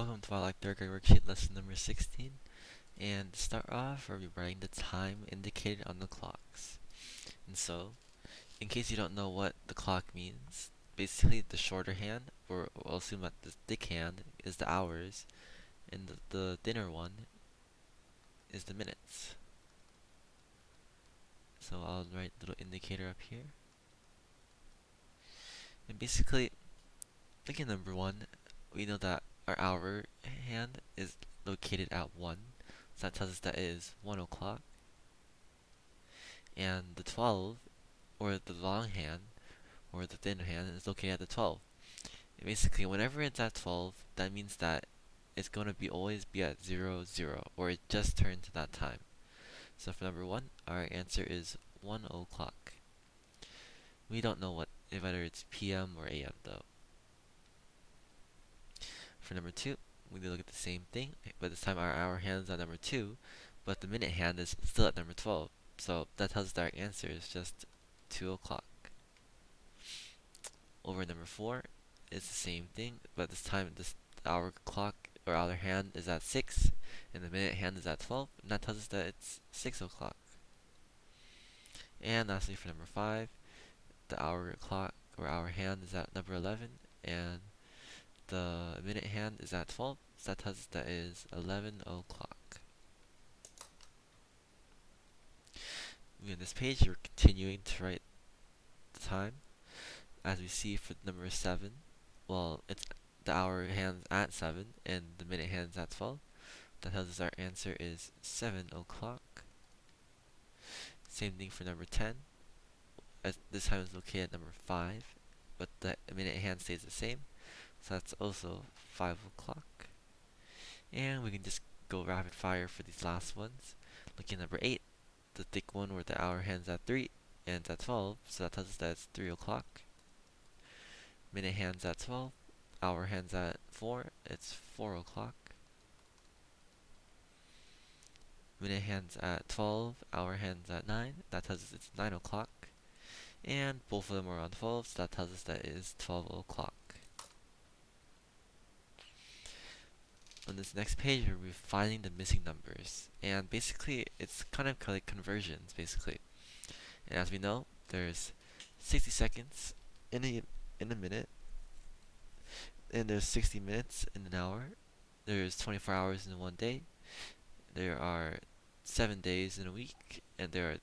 Welcome to our 3rd grade worksheet lesson number 16. And to start off, we'll be writing the time indicated on the clocks. And so, in case you don't know what the clock means, basically the shorter hand, or we'll assume that the thick hand is the hours, and the thinner one is the minutes. So I'll write a little indicator up here. And basically, looking at number 1, we know that our hour hand is located at 1. So that tells us that it is 1 o'clock. And the 12, or the long hand, or the thin hand, is located at the 12. And basically, whenever it's at 12, that means that it's going to always be at 0, 0, or it just turned to that time. So for number 1, our answer is 1 o'clock. We don't know whether it's PM or AM though. For number 2, we look at the same thing, but this time our hour hand is at number 2, but the minute hand is still at number 12. So that tells us that our answer is just 2 o'clock. Over number 4, it's the same thing, but this time this hour clock or hour hand is at 6, and the minute hand is at 12, and that tells us that it's 6 o'clock. And lastly, for number 5, the hour clock or hour hand is at number 11, and the minute hand is at 12, so that tells us that it is 11 o'clock. Moving on this page, we're continuing to write the time. As we see for number 7, well, it's the hour hand's at 7 and the minute hand's at 12. That tells us our answer is 7 o'clock. Same thing for number 10. As this time is located at number 5, but the minute hand stays the same, so that's also 5 o'clock. And we can just go rapid fire for these last ones. Looking at number 8, the thick one where the hour hand's at 3 and it's at 12, so that tells us that it's 3 o'clock. Minute hand's at 12, hour hand's at 4, it's 4 o'clock. Minute hand's at 12, hour hand's at 9, that tells us it's 9 o'clock. And both of them are on 12, so that tells us that it is 12 o'clock. On this next page, we'll be finding the missing numbers. And basically, it's kind of like conversions, basically. And as we know, there's 60 seconds in a minute, and there's 60 minutes in an hour. There's 24 hours in one day. There are 7 days in a week, and there are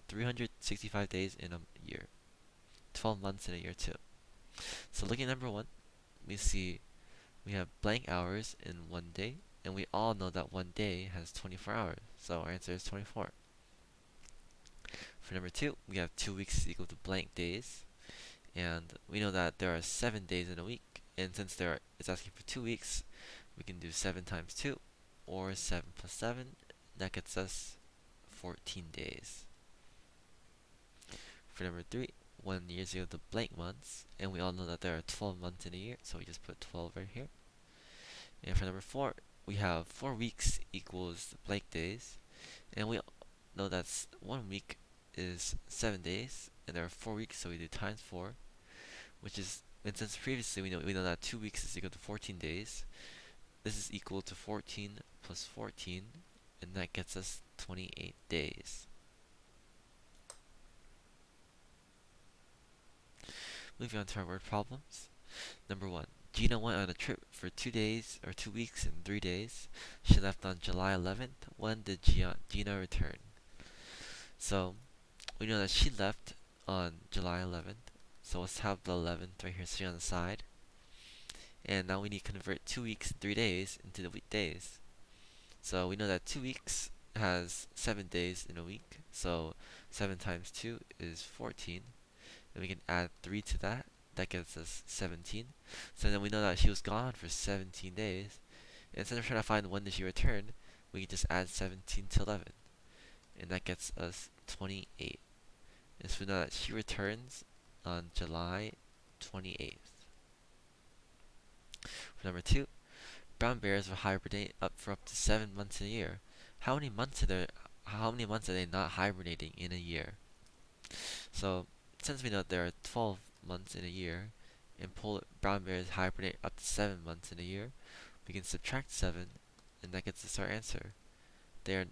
365 days in a year. 12 months in a year too. So looking at number 1, we see we have blank hours in one day, and we all know that one day has 24 hours, so our answer is 24. For number 2, we have 2 weeks equal to blank days, and we know that there are 7 days in a week, and since it's asking for 2 weeks, we can do 7 times 2, or 7 plus 7, that gets us 14 days. For number 3, 1 year is equal to blank months, and we all know that there are 12 months in a year, so we just put 12 right here. And for number 4, we have 4 weeks equals blank days, and we know that 1 week is 7 days, and there are 4 weeks, so we do times 4, which is, and since previously we know that 2 weeks is equal to 14 days, this is equal to 14 plus 14, and that gets us 28 days. Moving on to our word problems. Number 1. Gina went on a trip for 2 days, or 2 weeks and 3 days. She left on July 11th. When did Gina return? So, we know that she left on July 11th. So let's have the 11th right here sitting on the side. And now we need to convert 2 weeks and 3 days into the weekdays. So we know that 2 weeks has 7 days in a week. So 7 times 2 is 14. And we can add 3 to that. That gets us 17. So then we know that she was gone for 17 days. And instead of trying to find when did she return, we can just add 17 to 11. And that gets us 28. And so we know that she returns on July 28th. For number 2, brown bears will hibernate for up to 7 months in a year. How many months are they not hibernating in a year? So since we know there are 12 months in a year, and polar brown bears hibernate up to 7 months in a year, we can subtract 7, and that gets us our answer. They are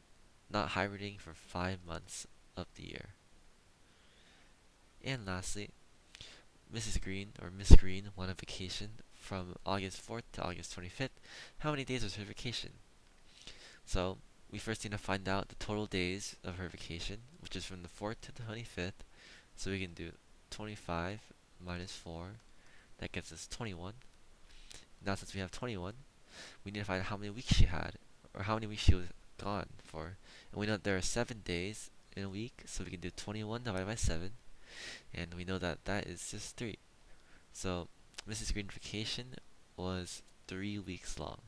not hibernating for 5 months of the year. And lastly, Mrs. Green, or Miss Green, went on vacation from August 4th to August 25th. How many days was her vacation? So, we first need to find out the total days of her vacation, which is from the 4th to the 25th. So we can do 25 minus 4. That gets us 21. Now since we have 21, we need to find out how many weeks she had, or how many weeks she was gone for. And we know that there are 7 days in a week, so we can do 21 divided by 7. And we know that that is just 3. So Mrs. Green's vacation was 3 weeks long.